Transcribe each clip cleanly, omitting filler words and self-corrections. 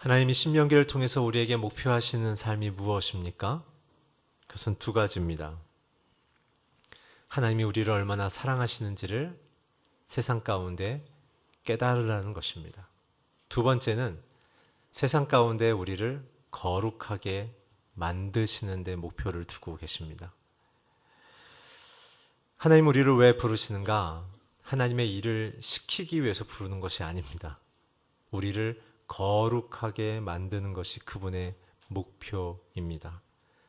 하나님이 신명기를 통해서 우리에게 목표하시는 삶이 무엇입니까? 그것은 두 가지입니다. 하나님이 우리를 얼마나 사랑하시는지를 세상 가운데 깨달으라는 것입니다. 두 번째는 세상 가운데 우리를 거룩하게 만드시는 데 목표를 두고 계십니다. 하나님 우리를 왜 부르시는가? 하나님의 일을 시키기 위해서 부르는 것이 아닙니다. 우리를 거룩하게 만드는 것이 그분의 목표입니다.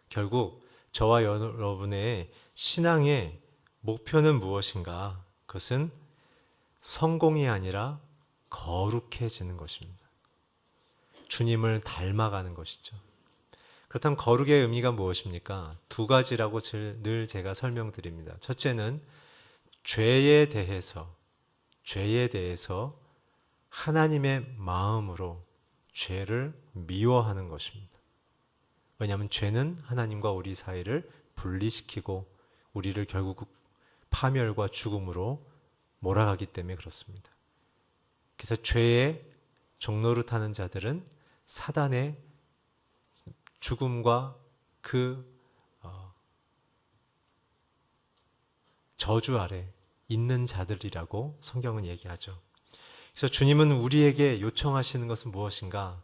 결국 저와 여러분의 신앙의 목표는 무엇인가? 그것은 성공이 아니라 거룩해지는 것입니다. 주님을 닮아가는 것이죠. 그렇다면 거룩의 의미가 무엇입니까? 두 가지라고 늘 제가 설명드립니다. 첫째는 죄에 대해서 하나님의 마음으로 죄를 미워하는 것입니다. 왜냐하면 죄는 하나님과 우리 사이를 분리시키고 우리를 결국 파멸과 죽음으로 몰아가기 때문에 그렇습니다. 그래서 죄의 종로를 타는 자들은 사단의 죽음과 그 저주 아래 있는 자들이라고 성경은 얘기하죠. 그래서 주님은 우리에게 요청하시는 것은 무엇인가?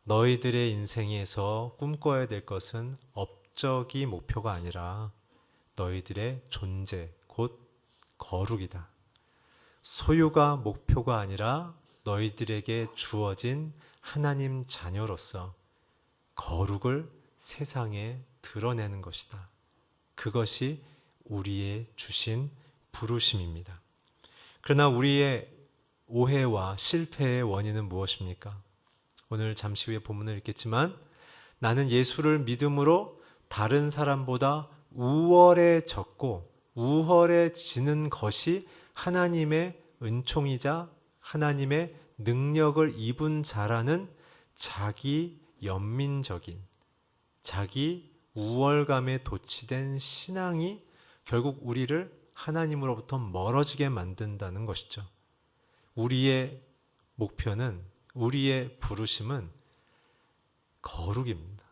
너희들의 인생에서 꿈꿔야 될 것은 업적이 목표가 아니라 너희들의 존재, 곧 거룩이다. 소유가 목표가 아니라 너희들에게 주어진 하나님 자녀로서 거룩을 세상에 드러내는 것이다. 그것이 우리의 주신 부르심입니다. 그러나 우리의 오해와 실패의 원인은 무엇입니까? 오늘 잠시 후에 본문을 읽겠지만 나는 예수를 믿음으로 다른 사람보다 우월해졌고 우월해지는 것이 하나님의 은총이자 하나님의 능력을 입은 자라는 자기 연민적인 자기 우월감에 도취된 신앙이 결국 우리를 하나님으로부터 멀어지게 만든다는 것이죠. 우리의 목표는 우리의 부르심은 거룩입니다.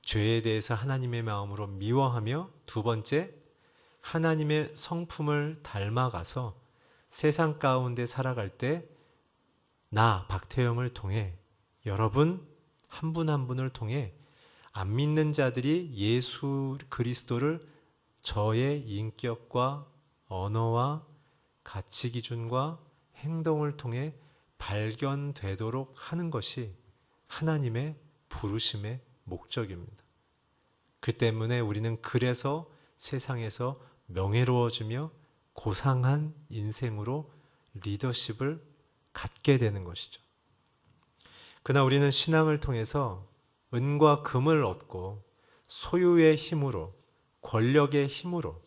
죄에 대해서 하나님의 마음으로 미워하며 두 번째 하나님의 성품을 닮아가서 세상 가운데 살아갈 때 나 박태영을 통해 여러분 한 분 한 분을 통해 안 믿는 자들이 예수 그리스도를 저의 인격과 언어와 가치 기준과 행동을 통해 발견되도록 하는 것이 하나님의 부르심의 목적입니다. 그 때문에 우리는 그래서 세상에서 명예로워지며 고상한 인생으로 리더십을 갖게 되는 것이죠. 그러나 우리는 신앙을 통해서 은과 금을 얻고 소유의 힘으로, 권력의 힘으로,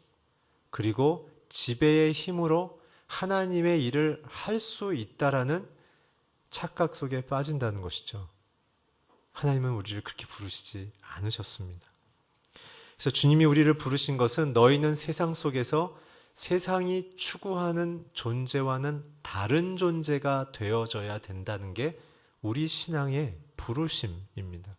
그리고 지배의 힘으로 하나님의 일을 할 수 있다라는 착각 속에 빠진다는 것이죠. 하나님은 우리를 그렇게 부르시지 않으셨습니다. 그래서 주님이 우리를 부르신 것은 너희는 세상 속에서 세상이 추구하는 존재와는 다른 존재가 되어져야 된다는 게 우리 신앙의 부르심입니다.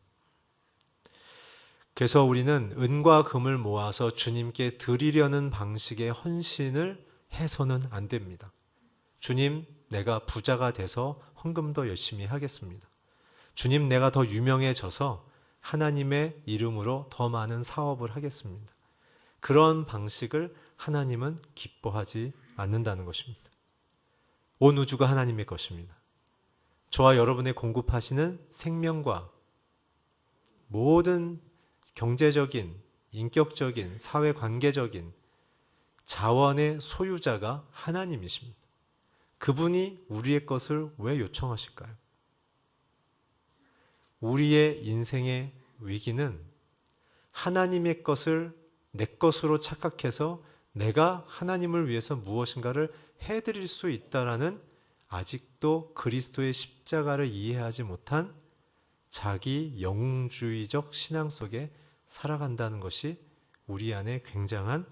그래서 우리는 은과 금을 모아서 주님께 드리려는 방식의 헌신을 해서는 안 됩니다. 주님, 내가 부자가 돼서 헌금 더 열심히 하겠습니다. 주님, 내가 더 유명해져서 하나님의 이름으로 더 많은 사업을 하겠습니다. 그런 방식을 하나님은 기뻐하지 않는다는 것입니다. 온 우주가 하나님의 것입니다. 저와 여러분의 공급하시는 생명과 모든 경제적인, 인격적인, 사회관계적인 자원의 소유자가 하나님이십니다. 그분이 우리의 것을 왜 요청하실까요? 우리의 인생의 위기는 하나님의 것을 내 것으로 착각해서 내가 하나님을 위해서 무엇인가를 해드릴 수 있다라는 아직도 그리스도의 십자가를 이해하지 못한 자기 영웅주의적 신앙 속에 살아간다는 것이 우리 안에 굉장한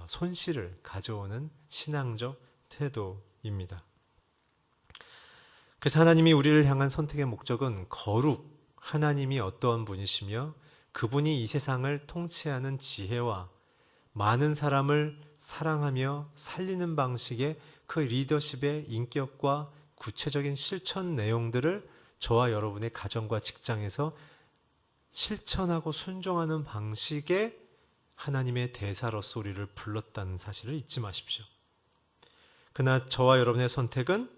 손실을 가져오는 신앙적 태도입니다. 그래서 하나님이 우리를 향한 선택의 목적은 거룩, 하나님이 어떠한 분이시며 그분이 이 세상을 통치하는 지혜와 많은 사람을 사랑하며 살리는 방식의 그 리더십의 인격과 구체적인 실천 내용들을 저와 여러분의 가정과 직장에서 실천하고 순종하는 방식의 하나님의 대사로서 우리를 불렀다는 사실을 잊지 마십시오. 그러나 저와 여러분의 선택은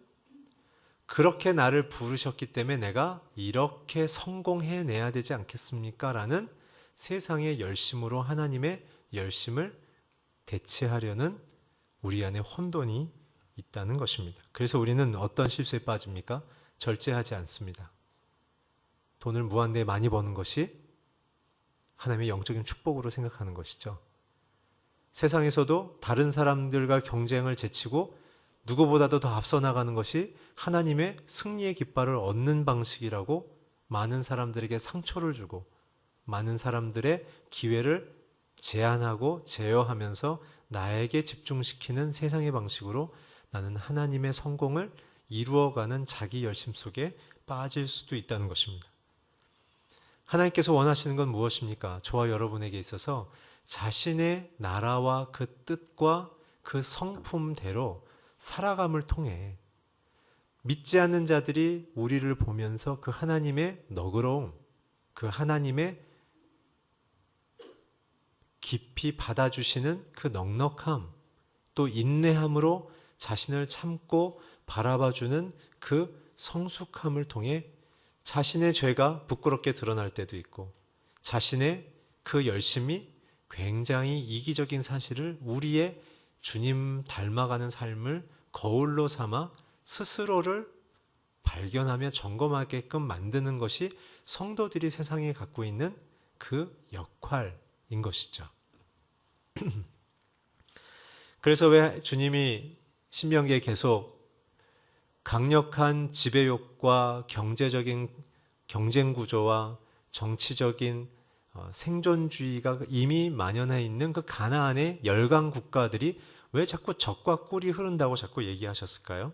그렇게 나를 부르셨기 때문에 내가 이렇게 성공해내야 되지 않겠습니까? 라는 세상의 열심으로 하나님의 열심을 대체하려는 우리 안에 혼돈이 있다는 것입니다. 그래서 우리는 어떤 실수에 빠집니까? 절제하지 않습니다. 돈을 무한대에 많이 버는 것이 하나님의 영적인 축복으로 생각하는 것이죠. 세상에서도 다른 사람들과 경쟁을 제치고 누구보다도 더 앞서 나가는 것이 하나님의 승리의 깃발을 얻는 방식이라고 많은 사람들에게 상처를 주고 많은 사람들의 기회를 제한하고 제어하면서 나에게 집중시키는 세상의 방식으로 나는 하나님의 성공을 이루어가는 자기 열심 속에 빠질 수도 있다는 것입니다. 하나님께서 원하시는 건 무엇입니까? 저와 여러분에게 있어서 자신의 나라와 그 뜻과 그 성품대로 살아감을 통해 믿지 않는 자들이 우리를 보면서 그 하나님의 너그러움, 그 하나님의 깊이 받아주시는 그 넉넉함, 또 인내함으로 자신을 참고 바라봐주는 그 성숙함을 통해 자신의 죄가 부끄럽게 드러날 때도 있고 자신의 그 열심이 굉장히 이기적인 사실을 우리의 주님 닮아가는 삶을 거울로 삼아 스스로를 발견하며 점검하게끔 만드는 것이 성도들이 세상에 갖고 있는 그 역할인 것이죠. 그래서 왜 주님이 신명기에 계속 강력한 지배욕과 경제적인 경쟁 구조와 정치적인 생존주의가 이미 만연해 있는 그 가나안의 열강 국가들이 왜 자꾸 적과 꿀이 흐른다고 자꾸 얘기하셨을까요?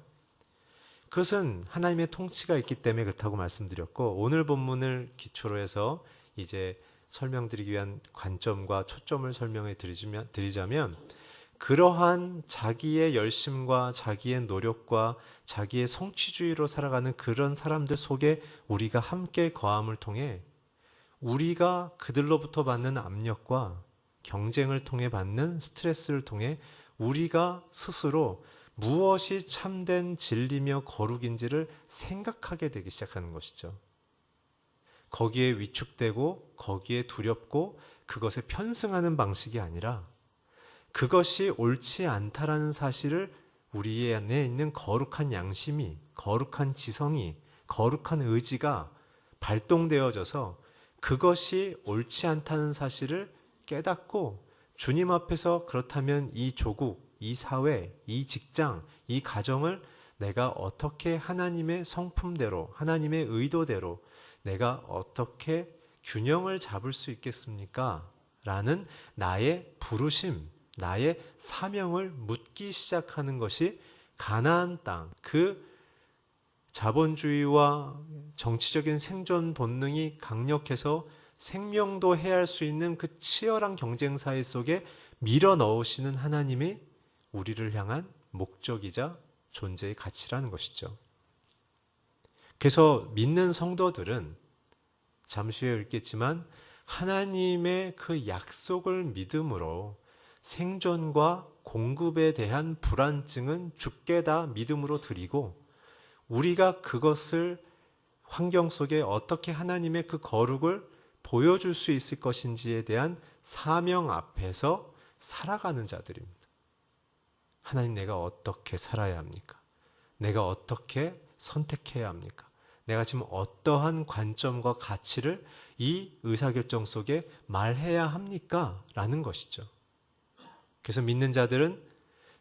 그것은 하나님의 통치가 있기 때문에 그렇다고 말씀드렸고, 오늘 본문을 기초로 해서 이제 설명드리기 위한 관점과 초점을 설명해 드리자면 그러한 자기의 열심과 자기의 노력과 자기의 성취주의로 살아가는 그런 사람들 속에 우리가 함께 거함을 통해 우리가 그들로부터 받는 압력과 경쟁을 통해 받는 스트레스를 통해 우리가 스스로 무엇이 참된 진리며 거룩인지를 생각하게 되기 시작하는 것이죠. 거기에 위축되고 거기에 두렵고 그것에 편승하는 방식이 아니라 그것이 옳지 않다라는 사실을 우리 안에 있는 거룩한 양심이, 거룩한 지성이, 거룩한 의지가 발동되어져서 그것이 옳지 않다는 사실을 깨닫고 주님 앞에서 그렇다면 이 조국, 이 사회, 이 직장, 이 가정을 내가 어떻게 하나님의 성품대로, 하나님의 의도대로 내가 어떻게 균형을 잡을 수 있겠습니까? 라는 나의 부르심, 나의 사명을 묻기 시작하는 것이 가나안 땅, 그 자본주의와 정치적인 생존 본능이 강력해서 생명도 해할 수 있는 그 치열한 경쟁 사회 속에 밀어 넣으시는 하나님이 우리를 향한 목적이자 존재의 가치라는 것이죠. 그래서 믿는 성도들은 잠시 후에 읽겠지만 하나님의 그 약속을 믿음으로 생존과 공급에 대한 불안증은 주께 다 믿음으로 드리고 우리가 그것을 환경 속에 어떻게 하나님의 그 거룩을 보여줄 수 있을 것인지에 대한 사명 앞에서 살아가는 자들입니다. 하나님, 내가 어떻게 살아야 합니까? 내가 어떻게 선택해야 합니까? 내가 지금 어떠한 관점과 가치를 이 의사결정 속에 말해야 합니까? 라는 것이죠. 그래서 믿는 자들은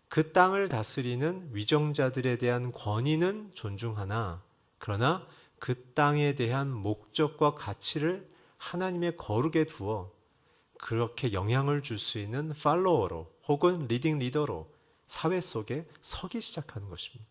그 땅을 다스리는 위정자들에 대한 권위는 존중하나 그러나 그 땅에 대한 목적과 가치를 하나님의 거룩에 두어 그렇게 영향을 줄 수 있는 팔로워로 혹은 리딩 리더로 사회 속에 서기 시작하는 것입니다.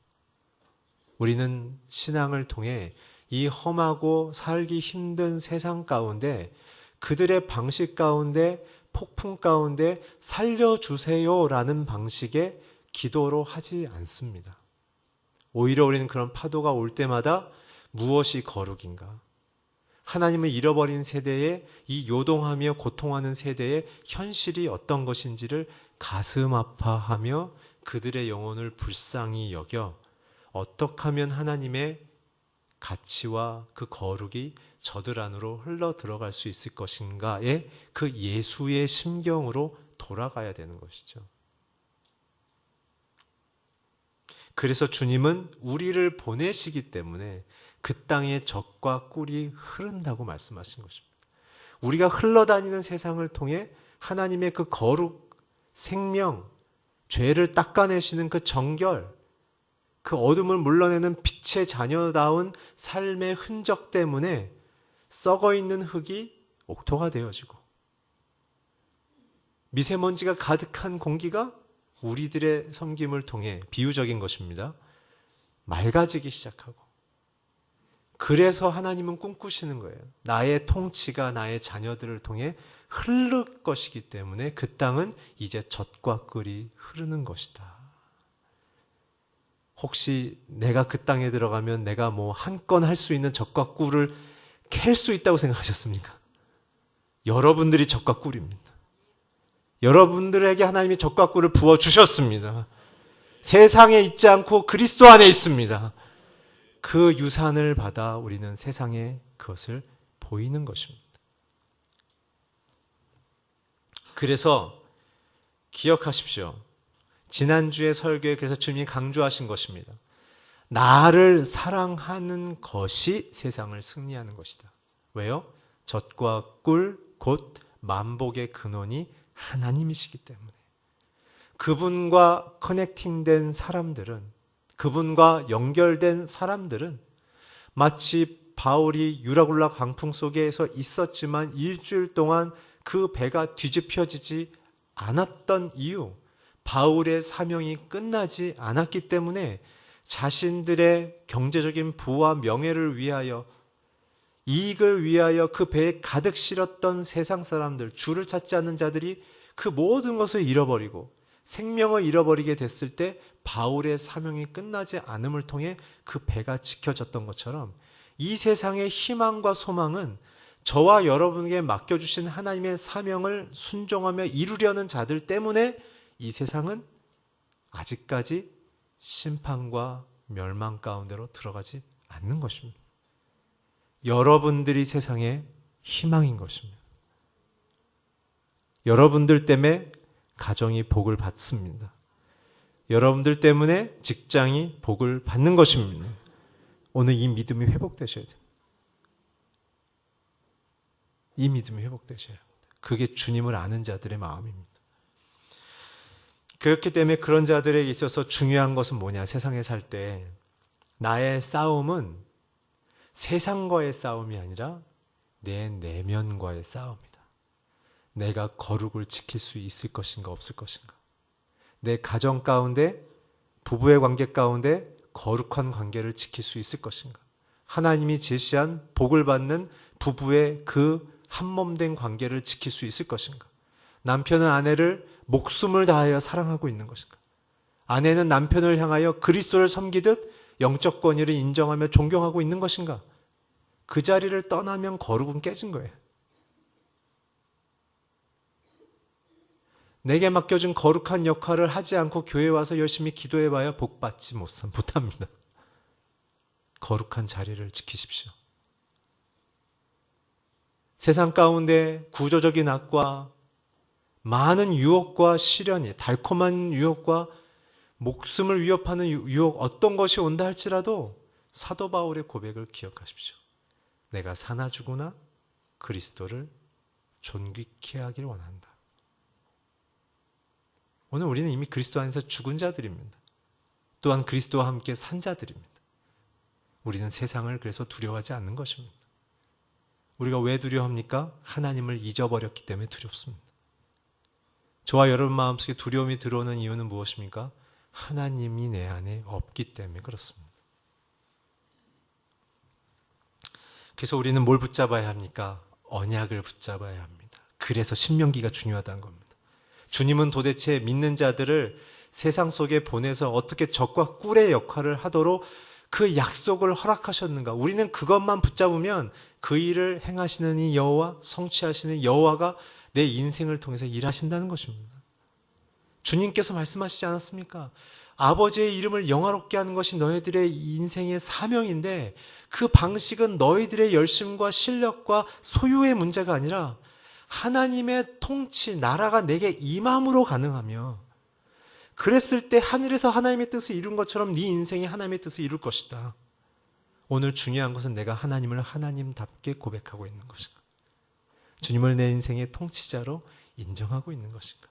우리는 신앙을 통해 이 험하고 살기 힘든 세상 가운데 그들의 방식 가운데 폭풍 가운데 살려주세요라는 방식의 기도로 하지 않습니다. 오히려 우리는 그런 파도가 올 때마다 무엇이 거룩인가? 하나님을 잃어버린 세대에 이 요동하며 고통하는 세대의 현실이 어떤 것인지를 가슴 아파하며 그들의 영혼을 불쌍히 여겨 어떻게 하면 하나님의 가치와 그 거룩이 저들 안으로 흘러 들어갈 수 있을 것인가에 그 예수의 심경으로 돌아가야 되는 것이죠. 그래서 주님은 우리를 보내시기 때문에 그 땅에 젖과 꿀이 흐른다고 말씀하신 것입니다. 우리가 흘러다니는 세상을 통해 하나님의 그 거룩, 생명, 죄를 닦아내시는 그 정결, 그 어둠을 물러내는 빛의 자녀다운 삶의 흔적 때문에 썩어있는 흙이 옥토가 되어지고 미세먼지가 가득한 공기가 우리들의 섬김을 통해 비유적인 것입니다. 맑아지기 시작하고 그래서 하나님은 꿈꾸시는 거예요. 나의 통치가 나의 자녀들을 통해 흐를 것이기 때문에 그 땅은 이제 젖과 꿀이 흐르는 것이다. 혹시 내가 그 땅에 들어가면 내가 뭐 한 건 할 수 있는 젖과 꿀을 캘 수 있다고 생각하셨습니까? 여러분들이 젖과 꿀입니다. 여러분들에게 하나님이 젖과 꿀을 부어주셨습니다. 세상에 있지 않고 그리스도 안에 있습니다. 그 유산을 받아 우리는 세상에 그것을 보이는 것입니다. 그래서 기억하십시오. 지난주의 설교에 그래서 주님이 강조하신 것입니다. 나를 사랑하는 것이 세상을 승리하는 것이다. 왜요? 젖과 꿀, 곧 만복의 근원이 하나님이시기 때문에. 그분과 커넥팅된 사람들은, 그분과 연결된 사람들은 마치 바울이 유라굴라 광풍 속에서 있었지만 일주일 동안 그 배가 뒤집혀지지 않았던 이유, 바울의 사명이 끝나지 않았기 때문에 자신들의 경제적인 부와 명예를 위하여, 이익을 위하여 그 배에 가득 실었던 세상 사람들, 주를 찾지 않는 자들이 그 모든 것을 잃어버리고 생명을 잃어버리게 됐을 때 바울의 사명이 끝나지 않음을 통해 그 배가 지켜졌던 것처럼 이 세상의 희망과 소망은 저와 여러분에게 맡겨주신 하나님의 사명을 순종하며 이루려는 자들 때문에 이 세상은 아직까지 심판과 멸망 가운데로 들어가지 않는 것입니다. 여러분들이 세상의 희망인 것입니다. 여러분들 때문에 가정이 복을 받습니다. 여러분들 때문에 직장이 복을 받는 것입니다. 오늘 이 믿음이 회복되셔야 돼요. 이 믿음이 회복되셔야 합니다. 그게 주님을 아는 자들의 마음입니다. 그렇기 때문에 그런 자들에게 있어서 중요한 것은 뭐냐? 세상에 살 때 나의 싸움은 세상과의 싸움이 아니라 내 내면과의 싸움이다. 내가 거룩을 지킬 수 있을 것인가 없을 것인가. 내 가정 가운데, 부부의 관계 가운데 거룩한 관계를 지킬 수 있을 것인가. 하나님이 제시한 복을 받는 부부의 그 한몸된 관계를 지킬 수 있을 것인가. 남편은 아내를 목숨을 다하여 사랑하고 있는 것인가. 아내는 남편을 향하여 그리스도를 섬기듯 영적 권위를 인정하며 존경하고 있는 것인가. 그 자리를 떠나면 거룩은 깨진 거예요. 내게 맡겨준 거룩한 역할을 하지 않고 교회에 와서 열심히 기도해봐야 복받지 못합니다. 거룩한 자리를 지키십시오. 세상 가운데 구조적인 악과 많은 유혹과 시련이, 달콤한 유혹과 목숨을 위협하는 유혹, 어떤 것이 온다 할지라도 사도 바울의 고백을 기억하십시오. 내가 사나 죽으나 그리스도를 존귀케 하길 원한다. 오늘 우리는 이미 그리스도 안에서 죽은 자들입니다. 또한 그리스도와 함께 산 자들입니다. 우리는 세상을 그래서 두려워하지 않는 것입니다. 우리가 왜 두려워합니까? 하나님을 잊어버렸기 때문에 두렵습니다. 저와 여러분 마음속에 두려움이 들어오는 이유는 무엇입니까? 하나님이 내 안에 없기 때문에 그렇습니다. 그래서 우리는 뭘 붙잡아야 합니까? 언약을 붙잡아야 합니다. 그래서 신명기가 중요하다는 겁니다. 주님은 도대체 믿는 자들을 세상 속에 보내서 어떻게 적과 꿀의 역할을 하도록 그 약속을 허락하셨는가? 우리는 그것만 붙잡으면 그 일을 행하시는 이 여호와, 성취하시는 여호와가 내 인생을 통해서 일하신다는 것입니다. 주님께서 말씀하시지 않았습니까? 아버지의 이름을 영화롭게 하는 것이 너희들의 인생의 사명인데 그 방식은 너희들의 열심과 실력과 소유의 문제가 아니라 하나님의 통치, 나라가 내게 임함으로 가능하며 그랬을 때 하늘에서 하나님의 뜻을 이룬 것처럼 네 인생이 하나님의 뜻을 이룰 것이다. 오늘 중요한 것은 내가 하나님을 하나님답게 고백하고 있는 것인가? 주님을 내 인생의 통치자로 인정하고 있는 것인가?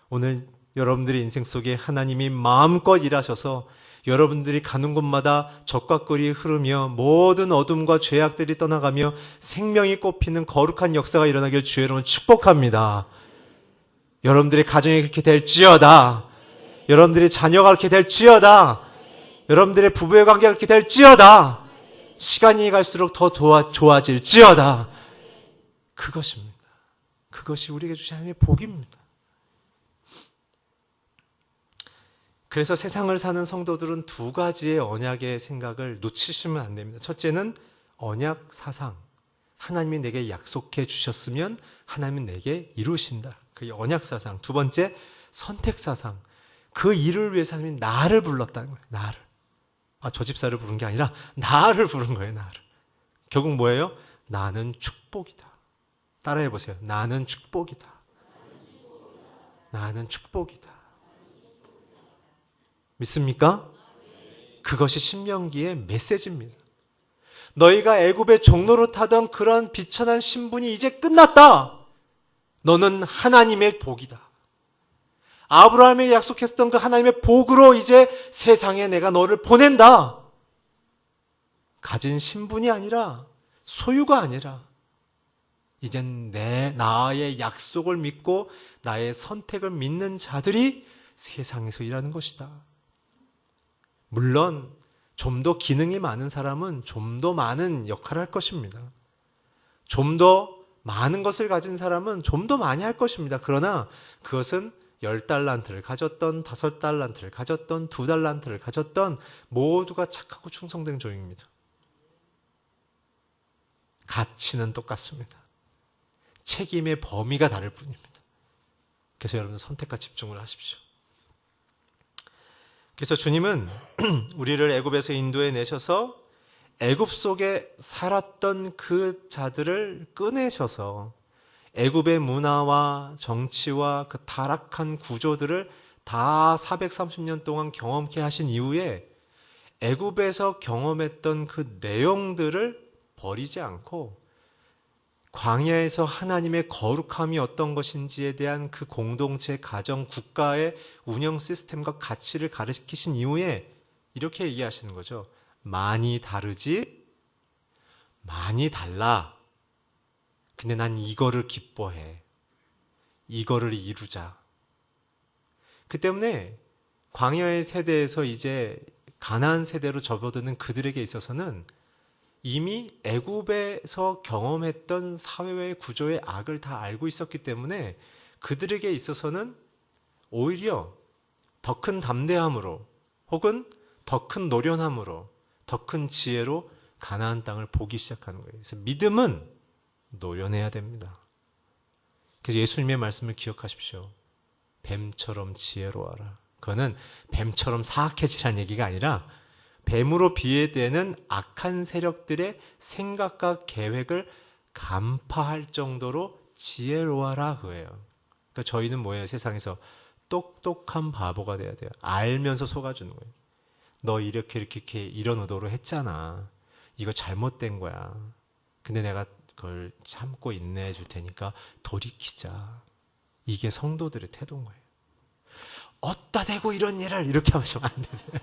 오늘 여러분들의 인생 속에 하나님이 마음껏 일하셔서 여러분들이 가는 곳마다 적과 꿀이 흐르며 모든 어둠과 죄악들이 떠나가며 생명이 꽃피는 거룩한 역사가 일어나길 주의 이름으로 축복합니다. 여러분들의 가정이 그렇게 될지어다. 여러분들의 자녀가 그렇게 될지어다. 여러분들의 부부의 관계가 그렇게 될지어다. 시간이 갈수록 더 좋아질지어다. 그것입니다. 그것이 우리에게 주신 하나님의 복입니다. 그래서 세상을 사는 성도들은 두 가지의 언약의 생각을 놓치시면 안 됩니다. 첫째는 언약 사상. 하나님이 내게 약속해 주셨으면 하나님은 내게 이루신다. 그게 언약 사상. 두 번째, 선택 사상. 그 일을 위해서 하나님이 나를 불렀다는 거예요. 나를. 저 집사를 부른 게 아니라 나를 부른 거예요. 나를. 결국 뭐예요? 나는 축복이다. 따라해 보세요. 나는 축복이다. 나는 축복이다. 믿습니까? 그것이 신명기의 메시지입니다. 너희가 애굽의 종로를 타던 그런 비천한 신분이 이제 끝났다. 너는 하나님의 복이다. 아브라함이 약속했던 그 하나님의 복으로 이제 세상에 내가 너를 보낸다. 가진 신분이 아니라 소유가 아니라 이젠 나의 약속을 믿고 나의 선택을 믿는 자들이 세상에서 일하는 것이다. 물론 좀 더 기능이 많은 사람은 좀 더 많은 역할을 할 것입니다. 좀 더 많은 것을 가진 사람은 좀 더 많이 할 것입니다. 그러나 그것은 10달란트를 가졌던 5달란트를 가졌던 2달란트를 가졌던 모두가 착하고 충성된 종입니다. 가치는 똑같습니다. 책임의 범위가 다를 뿐입니다. 그래서 여러분 선택과 집중을 하십시오. 그래서 주님은 우리를 애굽에서 인도해 내셔서 애굽 속에 살았던 그 자들을 꺼내셔서 애굽의 문화와 정치와 그 타락한 구조들을 다 430년 동안 경험케 하신 이후에 애굽에서 경험했던 그 내용들을 버리지 않고 광야에서 하나님의 거룩함이 어떤 것인지에 대한 그 공동체, 가정, 국가의 운영 시스템과 가치를 가르치신 이후에 이렇게 얘기하시는 거죠. 많이 다르지? 많이 달라. 근데 난 이거를 기뻐해. 이거를 이루자. 그 때문에 광야의 세대에서 이제 가나안 세대로 접어드는 그들에게 있어서는 이미 애굽에서 경험했던 사회의 구조의 악을 다 알고 있었기 때문에 그들에게 있어서는 오히려 더 큰 담대함으로 혹은 더 큰 노련함으로 더 큰 지혜로 가나안 땅을 보기 시작하는 거예요. 그래서 믿음은 노련해야 됩니다. 그래서 예수님의 말씀을 기억하십시오. 뱀처럼 지혜로워라. 그거는 뱀처럼 사악해지라는 얘기가 아니라 뱀으로 비유되는 악한 세력들의 생각과 계획을 간파할 정도로 지혜로워라 그거예요. 그러니까 저희는 뭐예요? 세상에서 똑똑한 바보가 돼야 돼요. 알면서 속아주는 거예요. 너 이렇게 이런 의도로 했잖아. 이거 잘못된 거야. 근데 내가 그걸 참고 인내해 줄 테니까 돌이키자. 이게 성도들의 태도인 거예요. 어따 대고 이런 일을 이렇게 하면 안 돼요.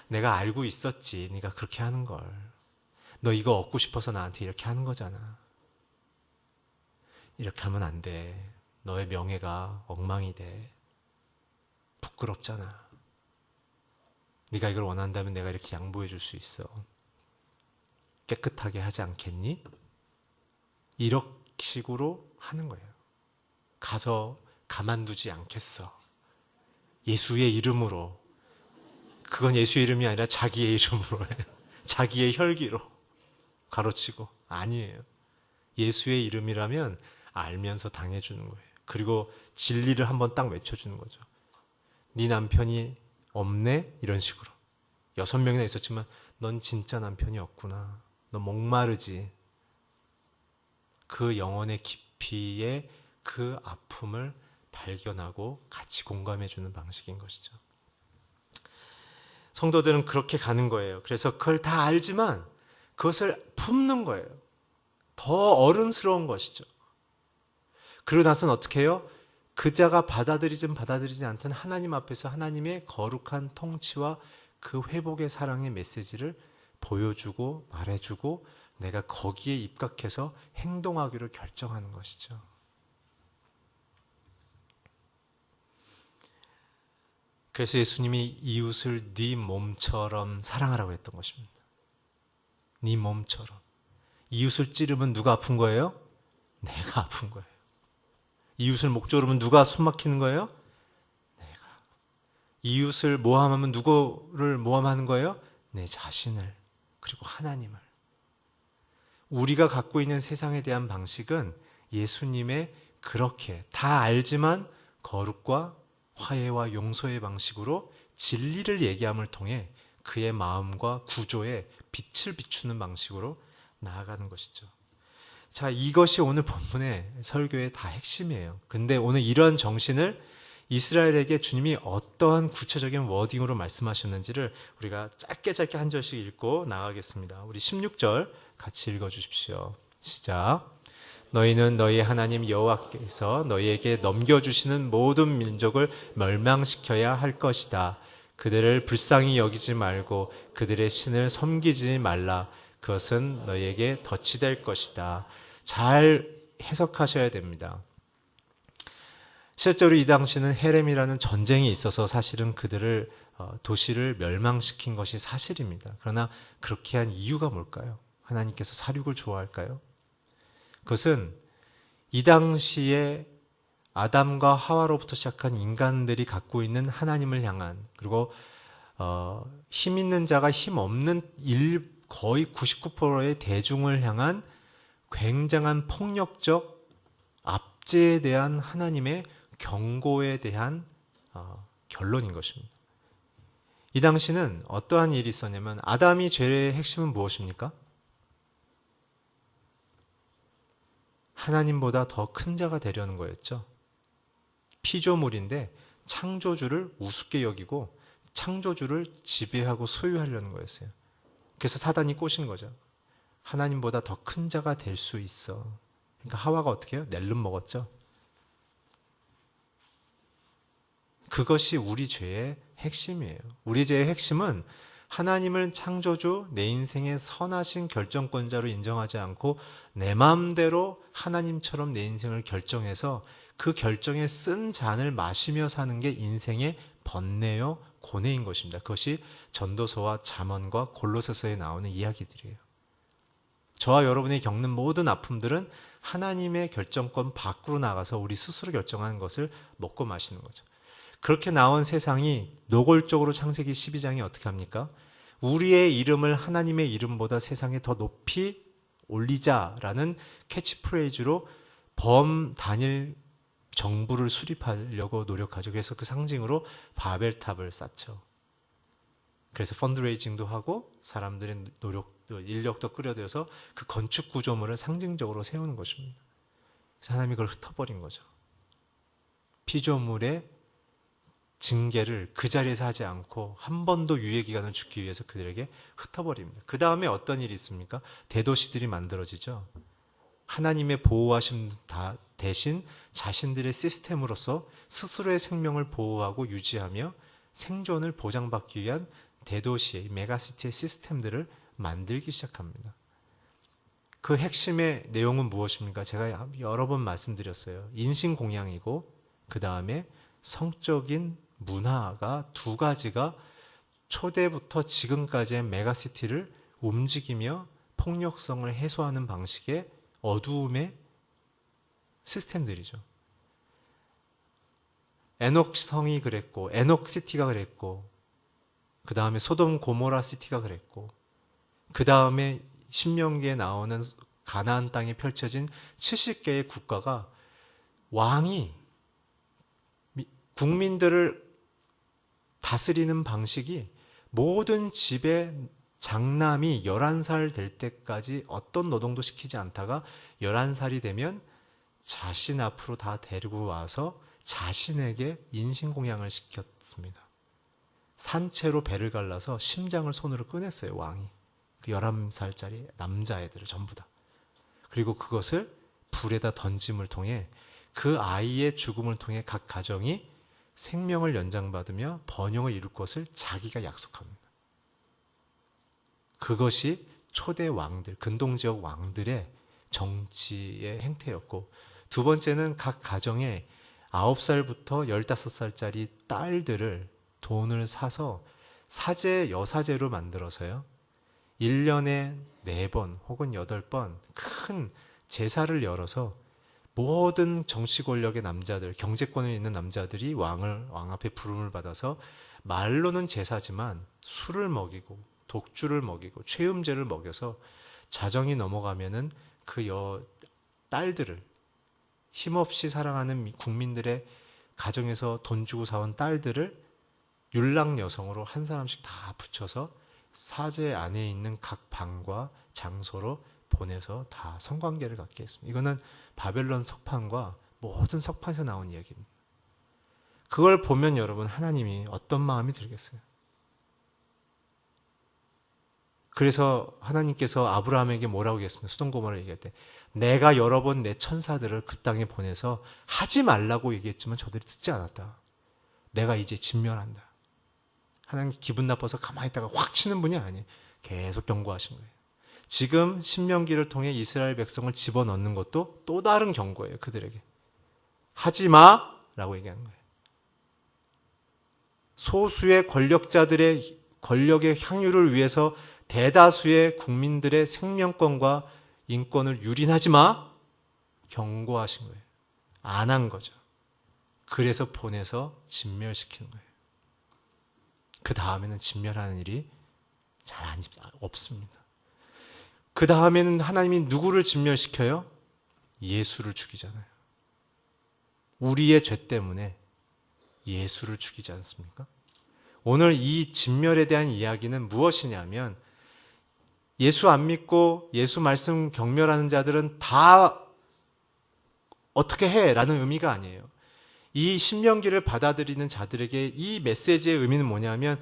내가 알고 있었지. 네가 그렇게 하는 걸. 너 이거 얻고 싶어서 나한테 이렇게 하는 거잖아. 이렇게 하면 안 돼. 너의 명예가 엉망이 돼. 부끄럽잖아. 네가 이걸 원한다면 내가 이렇게 양보해 줄 수 있어. 깨끗하게 하지 않겠니? 이런 식으로 하는 거예요. 가서 가만두지 않겠어. 예수의 이름으로. 그건 예수의 이름이 아니라 자기의 이름으로 해요. 자기의 혈기로 가로치고. 아니에요. 예수의 이름이라면 알면서 당해주는 거예요. 그리고 진리를 한번 딱 외쳐주는 거죠. 네 남편이 없네? 이런 식으로. 6명이나 있었지만 넌 진짜 남편이 없구나. 너 목마르지. 그 영혼의 깊이에 그 아픔을 발견하고 같이 공감해주는 방식인 것이죠. 성도들은 그렇게 가는 거예요. 그래서 그걸 다 알지만 그것을 품는 거예요. 더 어른스러운 것이죠. 그러고 나서는 어떻게 해요? 그 자가 받아들이든 받아들이지 않든 하나님 앞에서 하나님의 거룩한 통치와 그 회복의 사랑의 메시지를 보여주고 말해주고 내가 거기에 입각해서 행동하기로 결정하는 것이죠. 그래서 예수님이 이웃을 네 몸처럼 사랑하라고 했던 것입니다. 네 몸처럼. 이웃을 찌르면 누가 아픈 거예요? 내가 아픈 거예요. 이웃을 목 조르면 누가 숨 막히는 거예요? 내가. 이웃을 모함하면 누구를 모함하는 거예요? 내 자신을. 그리고 하나님을. 우리가 갖고 있는 세상에 대한 방식은 예수님의 그렇게 다 알지만 거룩과 화해와 용서의 방식으로 진리를 얘기함을 통해 그의 마음과 구조에 빛을 비추는 방식으로 나아가는 것이죠. 자, 이것이 오늘 본문의 설교의 다 핵심이에요. 근데 오늘 이런 정신을 이스라엘에게 주님이 어떠한 구체적인 워딩으로 말씀하셨는지를 우리가 짧게 한 절씩 읽고 나가겠습니다. 우리 16절 같이 읽어주십시오. 시작. 너희는 너희 하나님 여호와께서 너희에게 넘겨주시는 모든 민족을 멸망시켜야 할 것이다. 그들을 불쌍히 여기지 말고 그들의 신을 섬기지 말라. 그것은 너희에게 덫이 될 것이다. 잘 해석하셔야 됩니다. 실제로 이 당시는 헤렘이라는 전쟁이 있어서 사실은 그들을 도시를 멸망시킨 것이 사실입니다. 그러나 그렇게 한 이유가 뭘까요? 하나님께서 살육을 좋아할까요? 그것은 이 당시에 아담과 하와로부터 시작한 인간들이 갖고 있는 하나님을 향한 그리고 힘 있는 자가 힘 없는 거의 99%의 대중을 향한 굉장한 폭력적 압제에 대한 하나님의 경고에 대한 결론인 것입니다. 이 당시는 어떠한 일이 있었냐면 아담이 죄의 핵심은 무엇입니까? 하나님보다 더 큰 자가 되려는 거였죠. 피조물인데 창조주를 우습게 여기고 창조주를 지배하고 소유하려는 거였어요. 그래서 사단이 꼬신 거죠. 하나님보다 더 큰 자가 될 수 있어. 그러니까 하와가 어떻게 해요? 낼름 먹었죠. 그것이 우리 죄의 핵심이에요. 우리 죄의 핵심은 하나님을 창조주, 내 인생의 선하신 결정권자로 인정하지 않고 내 마음대로 하나님처럼 내 인생을 결정해서 그 결정에 쓴 잔을 마시며 사는 게 인생의 번뇌요 고뇌인 것입니다. 그것이 전도서와 잠언과 골로새서에 나오는 이야기들이에요. 저와 여러분이 겪는 모든 아픔들은 하나님의 결정권 밖으로 나가서 우리 스스로 결정하는 것을 먹고 마시는 거죠. 그렇게 나온 세상이 노골적으로 창세기 12장이 어떻게 합니까? 우리의 이름을 하나님의 이름보다 세상에 더 높이 올리자라는 캐치프레이즈로 단일 정부를 수립하려고 노력하죠. 그래서 그 상징으로 바벨탑을 쌓죠. 그래서 펀드레이징도 하고 사람들의 인력도 끌어들여서 그 건축 구조물을 상징적으로 세우는 것입니다. 그래서 하나님이 그걸 흩어버린 거죠. 피조물의 징계를 그 자리에서 하지 않고 한 번 더 유예 기간을 주기 위해서 그들에게 흩어버립니다. 그 다음에 어떤 일이 있습니까? 대도시들이 만들어지죠. 하나님의 보호하심 대신 자신들의 시스템으로서 스스로의 생명을 보호하고 유지하며 생존을 보장받기 위한 대도시의 메가시티의 시스템들을 만들기 시작합니다. 그 핵심의 내용은 무엇입니까? 제가 여러 번 말씀드렸어요. 인신공양이고 그 다음에 성적인 문화가 두 가지가 초대부터 지금까지의 메가시티를 움직이며 폭력성을 해소하는 방식의 어두움의 시스템들이죠. 에녹성이 그랬고, 에녹시티가 그랬고, 그 다음에 소돔 고모라 시티가 그랬고, 그 다음에 신명기에 나오는 가나안 땅에 펼쳐진 70개의 국가가 왕이 국민들을 다스리는 방식이 모든 집에 장남이 11살 될 때까지 어떤 노동도 시키지 않다가 11살이 되면 자신 앞으로 다 데리고 와서 자신에게 인신공양을 시켰습니다. 산채로 배를 갈라서 심장을 손으로 꺼냈어요, 왕이. 그 11살짜리 남자애들을 전부 다. 그리고 그것을 불에다 던짐을 통해 그 아이의 죽음을 통해 각 가정이 생명을 연장받으며 번영을 이룰 것을 자기가 약속합니다. 그것이 초대 왕들, 근동지역 왕들의 정치의 행태였고, 두 번째는 각 가정에 9살부터 15살짜리 딸들을 돈을 사서 사제, 여사제로 만들어서요, 1년에 4번 혹은 8번 큰 제사를 열어서 모든 정치 권력의 남자들, 경제권에 있는 남자들이 왕 앞에 부름을 받아서 말로는 제사지만 술을 먹이고 독주를 먹이고 최음제를 먹여서 자정이 넘어가면은 그 딸들을, 힘없이 살아가는 국민들의 가정에서 돈 주고 사온 딸들을 율랑 여성으로 한 사람씩 다 붙여서 사제 안에 있는 각 방과 장소로 보내서 다 성관계를 갖게 했습니다. 이거는 바벨론 석판과 모든 석판에서 나온 이야기입니다. 그걸 보면 여러분, 하나님이 어떤 마음이 들겠어요? 그래서 하나님께서 아브라함에게 뭐라고 했습니까? 소돔 고모라를 얘기할 때, 내가 여러 번 내 천사들을 그 땅에 보내서 하지 말라고 얘기했지만 저들이 듣지 않았다. 내가 이제 진멸한다. 하나님 기분 나빠서 가만히 있다가 확 치는 분이 아니에요. 계속 경고하신 거예요. 지금 신명기를 통해 이스라엘 백성을 집어넣는 것도 또 다른 경고예요. 그들에게. 하지 마! 라고 얘기하는 거예요. 소수의 권력자들의 권력의 향유를 위해서 대다수의 국민들의 생명권과 인권을 유린하지 마! 경고하신 거예요. 안 한 거죠. 그래서 보내서 진멸시키는 거예요. 그 다음에는 진멸하는 일이 잘 없습니다. 그 다음에는 하나님이 누구를 진멸시켜요? 예수를 죽이잖아요. 우리의 죄 때문에 예수를 죽이지 않습니까? 오늘 이 진멸에 대한 이야기는 무엇이냐면, 예수 안 믿고 예수 말씀 경멸하는 자들은 다 어떻게 해? 라는 의미가 아니에요. 이 신명기를 받아들이는 자들에게 이 메시지의 의미는 뭐냐면,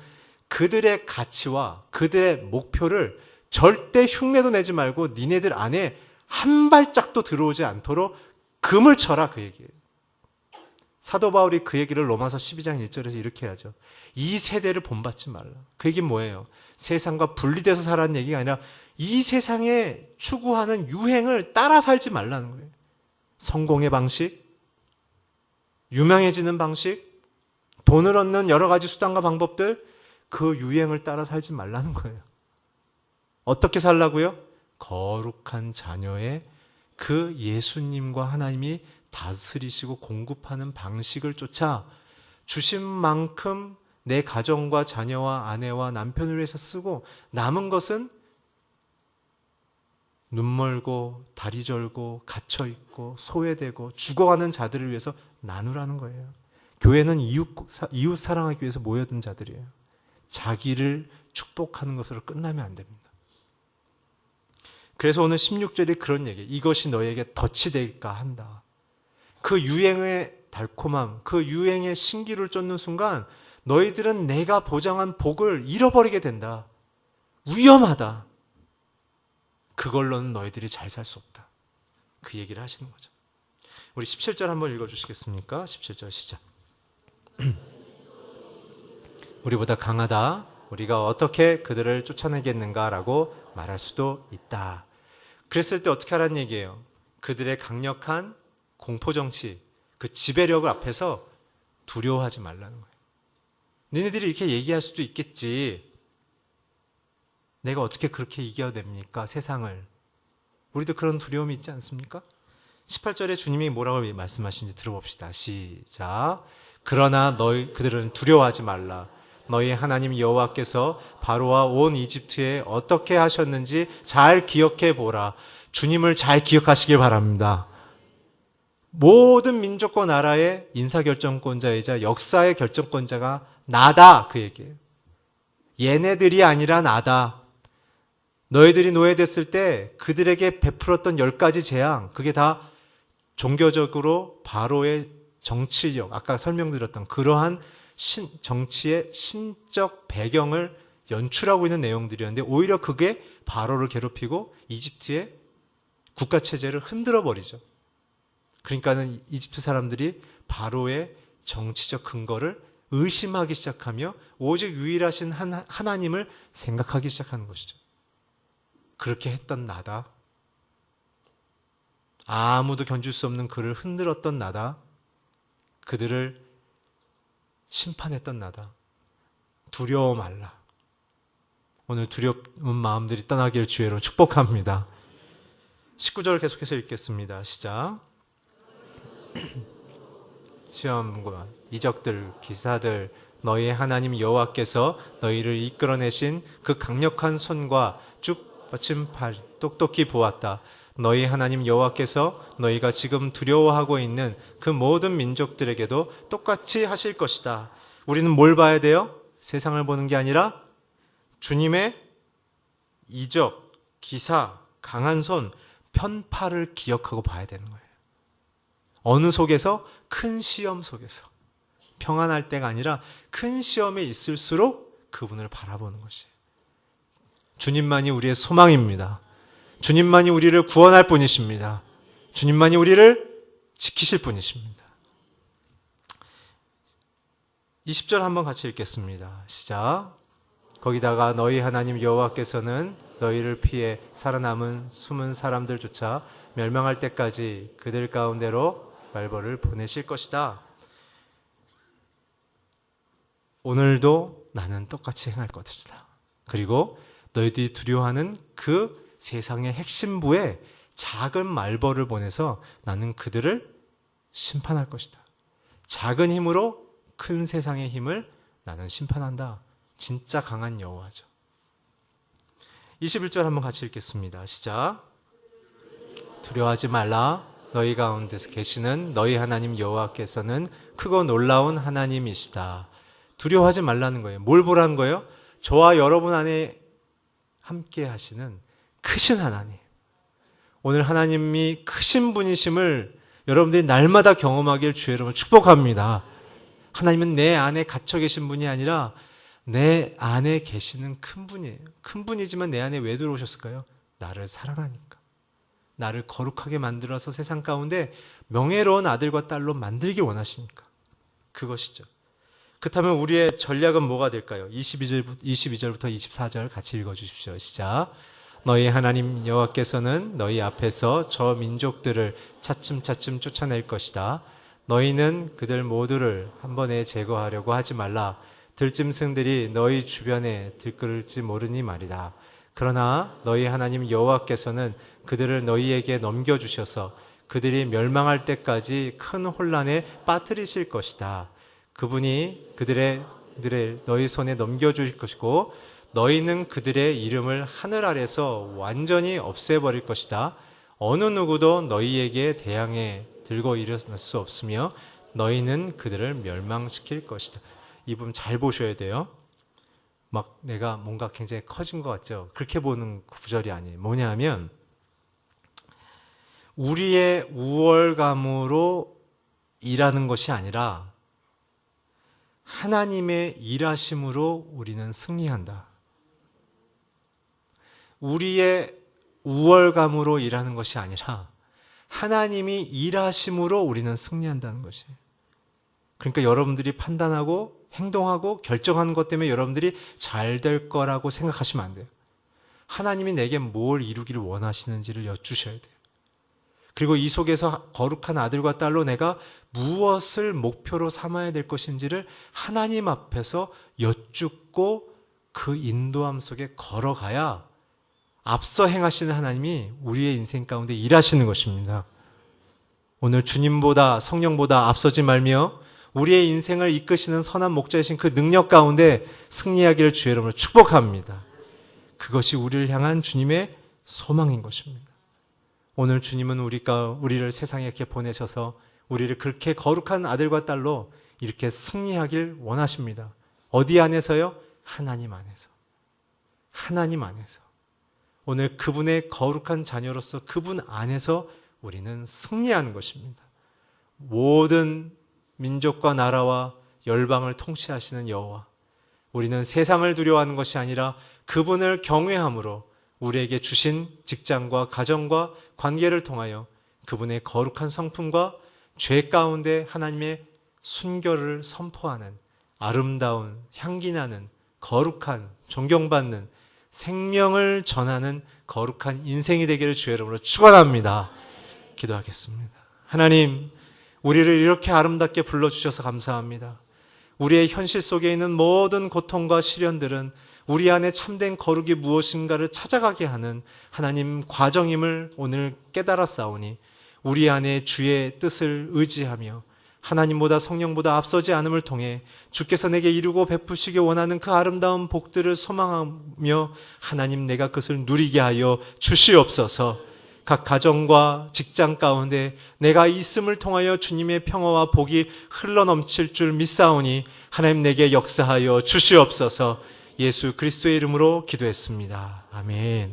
그들의 가치와 그들의 목표를 절대 흉내도 내지 말고 니네들 안에 한 발짝도 들어오지 않도록 금을 쳐라, 그 얘기예요. 사도 바울이 그 얘기를 로마서 12장 1절에서 이렇게 하죠. 이 세대를 본받지 말라. 그 얘기는 뭐예요? 세상과 분리돼서 살라는 얘기가 아니라 이 세상에 추구하는 유행을 따라 살지 말라는 거예요. 성공의 방식, 유명해지는 방식, 돈을 얻는 여러 가지 수단과 방법들, 그 유행을 따라 살지 말라는 거예요. 어떻게 살라고요? 거룩한 자녀의 그 예수님과 하나님이 다스리시고 공급하는 방식을 쫓아 주신 만큼 내 가정과 자녀와 아내와 남편을 위해서 쓰고, 남은 것은 눈 멀고 다리 절고 갇혀있고 소외되고 죽어가는 자들을 위해서 나누라는 거예요. 교회는 이웃 사랑하기 위해서 모여든 자들이에요. 자기를 축복하는 것으로 끝나면 안 됩니다. 그래서 오늘 16절이 그런 얘기예요. 이것이 너에게 덫이 될까 한다. 그 유행의 달콤함, 그 유행의 신기를 쫓는 순간 너희들은 내가 보장한 복을 잃어버리게 된다. 위험하다. 그걸로는 너희들이 잘 살 수 없다. 그 얘기를 하시는 거죠. 우리 17절 한번 읽어주시겠습니까? 17절 시작. 우리보다 강하다. 우리가 어떻게 그들을 쫓아내겠는가라고 말할 수도 있다. 그랬을 때 어떻게 하라는 얘기예요? 그들의 강력한 공포정치, 그 지배력을 앞에서 두려워하지 말라는 거예요. 너희들이 이렇게 얘기할 수도 있겠지. 내가 어떻게 그렇게 이겨냅니까? 세상을. 우리도 그런 두려움이 있지 않습니까? 18절에 주님이 뭐라고 말씀하시는지 들어봅시다. 시작. 그러나 그들은 두려워하지 말라. 너희 하나님 여호와께서 바로와 온 이집트에 어떻게 하셨는지 잘 기억해 보라. 주님을 잘 기억하시길 바랍니다. 모든 민족과 나라의 인사결정권자이자 역사의 결정권자가 나다, 그 얘기예요. 얘네들이 아니라 나다. 너희들이 노예됐을 때 그들에게 베풀었던 10가지 재앙, 그게 다 종교적으로 바로의 정치력, 아까 설명드렸던 그러한 정치의 신적 배경을 연출하고 있는 내용들이었는데, 오히려 그게 바로를 괴롭히고 이집트의 국가체제를 흔들어 버리죠. 그러니까는 이집트 사람들이 바로의 정치적 근거를 의심하기 시작하며 오직 유일하신 하나님을 생각하기 시작하는 것이죠. 그렇게 했던 나다. 아무도 견줄 수 없는 그를 흔들었던 나다. 그들을 심판했던 나다. 두려워 말라. 오늘 두려운 마음들이 떠나기를 주의로 축복합니다. 19절 계속해서 읽겠습니다. 시작. 시험과 이적들, 기사들, 너희의 하나님 여호와께서 너희를 이끌어내신 그 강력한 손과 쭉 뻗친 팔 똑똑히 보았다. 너희 하나님 여호와께서 너희가 지금 두려워하고 있는 그 모든 민족들에게도 똑같이 하실 것이다. 우리는 뭘 봐야 돼요? 세상을 보는 게 아니라 주님의 이적, 기사, 강한 손, 편파를 기억하고 봐야 되는 거예요. 어느 속에서? 큰 시험 속에서. 평안할 때가 아니라 큰 시험에 있을수록 그분을 바라보는 것이에요. 주님만이 우리의 소망입니다. 주님만이 우리를 구원할 분이십니다. 주님만이 우리를 지키실 분이십니다. 20절 한번 같이 읽겠습니다. 시작. 거기다가 너희 하나님 여호와께서는 너희를 피해 살아남은 숨은 사람들조차 멸망할 때까지 그들 가운데로 말벌을 보내실 것이다. 오늘도 나는 똑같이 행할 것이다. 그리고 너희들이 두려워하는 그 세상의 핵심부에 작은 말벌을 보내서 나는 그들을 심판할 것이다. 작은 힘으로 큰 세상의 힘을 나는 심판한다. 진짜 강한 여호와죠. 21절 한번 같이 읽겠습니다. 시작. 두려워하지 말라. 너희 가운데서 계시는 너희 하나님 여호와께서는 크고 놀라운 하나님이시다. 두려워하지 말라는 거예요. 뭘 보라는 거예요? 저와 여러분 안에 함께 하시는 크신 하나님. 오늘 하나님이 크신 분이심을 여러분들이 날마다 경험하길 주의 이름으로 축복합니다. 하나님은 내 안에 갇혀 계신 분이 아니라 내 안에 계시는 큰 분이에요. 큰 분이지만 내 안에 왜 들어오셨을까요? 나를 사랑하니까. 나를 거룩하게 만들어서 세상 가운데 명예로운 아들과 딸로 만들기 원하시니까. 그것이죠. 그렇다면 우리의 전략은 뭐가 될까요? 22절부터 24절 같이 읽어주십시오. 시작. 너희 하나님 여호와께서는 너희 앞에서 저 민족들을 차츰차츰 쫓아낼 것이다. 너희는 그들 모두를 한 번에 제거하려고 하지 말라. 들짐승들이 너희 주변에 들끓을지 모르니 말이다. 그러나 너희 하나님 여호와께서는 그들을 너희에게 넘겨주셔서 그들이 멸망할 때까지 큰 혼란에 빠뜨리실 것이다. 그분이 그들의 너희 손에 넘겨주실 것이고 너희는 그들의 이름을 하늘 아래서 완전히 없애버릴 것이다. 어느 누구도 너희에게 대항해 들고 일어날 수 없으며 너희는 그들을 멸망시킬 것이다. 이 부분 잘 보셔야 돼요. 막 내가 뭔가 굉장히 커진 것 같죠? 그렇게 보는 구절이 아니에요. 뭐냐면 우리의 우월감으로 일하는 것이 아니라 하나님의 일하심으로 우리는 승리한다. 우리의 우월감으로 일하는 것이 아니라 하나님이 일하심으로 우리는 승리한다는 것이에요. 그러니까 여러분들이 판단하고 행동하고 결정하는 것 때문에 여러분들이 잘 될 거라고 생각하시면 안 돼요. 하나님이 내게 뭘 이루기를 원하시는지를 여쭈셔야 돼요. 그리고 이 속에서 거룩한 아들과 딸로 내가 무엇을 목표로 삼아야 될 것인지를 하나님 앞에서 여쭙고 그 인도함 속에 걸어가야 앞서 행하시는 하나님이 우리의 인생 가운데 일하시는 것입니다. 오늘 주님보다 성령보다 앞서지 말며 우리의 인생을 이끄시는 선한 목자이신 그 능력 가운데 승리하기를 주의 이름으로 축복합니다. 그것이 우리를 향한 주님의 소망인 것입니다. 오늘 주님은 우리를 세상에 이렇게 보내셔서 우리를 그렇게 거룩한 아들과 딸로 이렇게 승리하길 원하십니다. 어디 안에서요? 하나님 안에서. 하나님 안에서. 오늘 그분의 거룩한 자녀로서 그분 안에서 우리는 승리하는 것입니다. 모든 민족과 나라와 열방을 통치하시는 여호와, 우리는 세상을 두려워하는 것이 아니라 그분을 경외함으로 우리에게 주신 직장과 가정과 관계를 통하여 그분의 거룩한 성품과 죄 가운데 하나님의 순결을 선포하는 아름다운 향기나는 거룩한 존경받는 생명을 전하는 거룩한 인생이 되기를 주의 이름으로 축원합니다. 기도하겠습니다. 하나님, 우리를 이렇게 아름답게 불러주셔서 감사합니다. 우리의 현실 속에 있는 모든 고통과 시련들은 우리 안에 참된 거룩이 무엇인가를 찾아가게 하는 하나님 과정임을 오늘 깨달았사오니 우리 안에 주의 뜻을 의지하며 하나님보다 성령보다 앞서지 않음을 통해 주께서 내게 이루고 베푸시기 원하는 그 아름다운 복들을 소망하며 하나님 내가 그것을 누리게 하여 주시옵소서. 각 가정과 직장 가운데 내가 있음을 통하여 주님의 평화와 복이 흘러넘칠 줄 믿사오니 하나님 내게 역사하여 주시옵소서. 예수 그리스도의 이름으로 기도했습니다. 아멘.